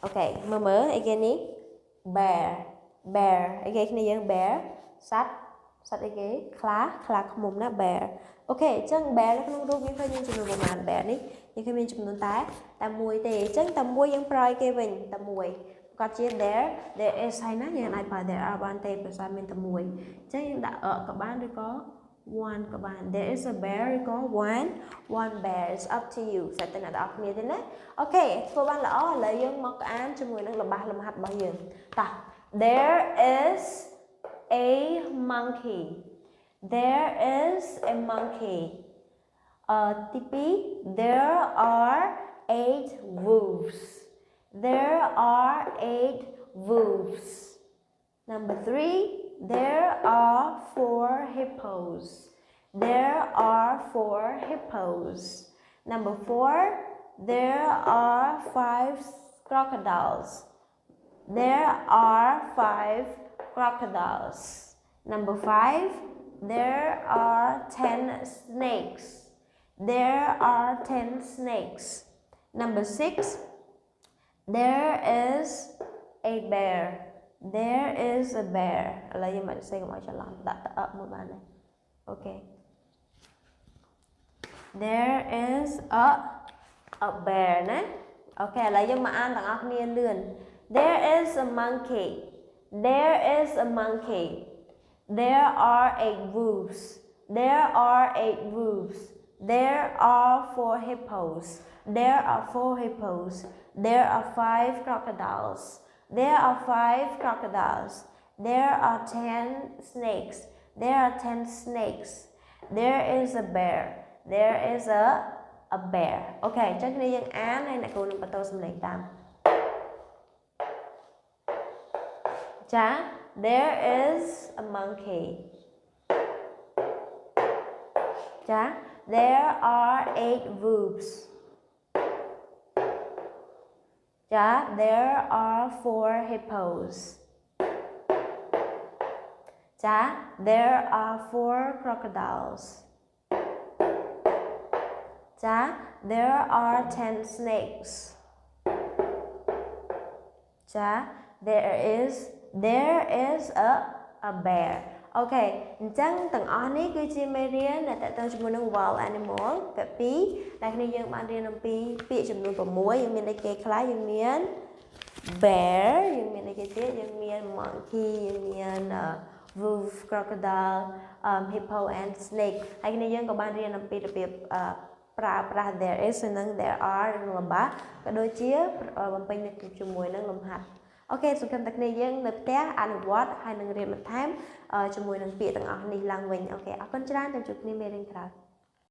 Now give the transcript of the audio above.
ok mơ again ní bear again này dân bear sắt again khá không na bear ok chân bear nó không đúng với những chừng nào mà bear ní nhưng khi mình chừng nào ta mùi thì chân ta mùi dân prai kê mình ta mùi còn chia there is hay nát như này phải there are ban tê phải sao mình ta mùi chân đã ở các bạn được có one các bạn there is a bear có one bear is up to you sẽ tên là đọc như thế này ok cô bạn lỡ lấy dân mọc án cho người năng là ba làm hạt bao nhiêu ta there is a monkey there is a monkey TP there are 8 wolves there are 8 wolves number 3 there are 4 hippos. There are 4 hippos. Number 4, there are 5 crocodiles. There are 5 crocodiles. Number 5, there are 10 snakes. There are 10 snakes. Number 6, there is a bear. There is a bear. Lấy như mình sẽ nói cho làm đặt ở một bàn này. Ok. There is a bear nè. Ok, lấy như mà ăn tặng ác niên lươn. There is a monkey. There is a monkey. There are 8 wolves. There are 8 wolves. There are 4 hippos. There are 4 hippos. There are 5 crocodiles. There are 5 crocodiles. There are 10 snakes. There are 10 snakes. There is a bear. There is a bear. Ok, chắc đi dân án này là cô nâng bắt đầu xâm lấy tam. Chá, there is a monkey. Chá, there are 8 wolves. Yeah, there are 4 hippos. Yeah, there are 4 crocodiles. Yeah, there are 10 snakes. Yeah, there is a bear. Ok, chẳng tầng on ní cứ chi mê riêng là tại tao chúng mình wild animal cái pi là khi dân bạn riêng làm pi chúng mình có muối dân mình đây cái khá dân miền bear dân mình đây cái tiết dân miền monkey dân miền wolf crocodile hippo and snake hay khi dân có bạn riêng làm pi đặc biệt pra there is and there are làm bá cái đôi chia bằng pin được chúng mình đang làm hạt ok, so cầm tạc này dân nợ té anh what hay nâng riêng một tháng cho mùi nâng bịa tầng ở này lang mình ok, ở con chán trong chụp này mê rinh khá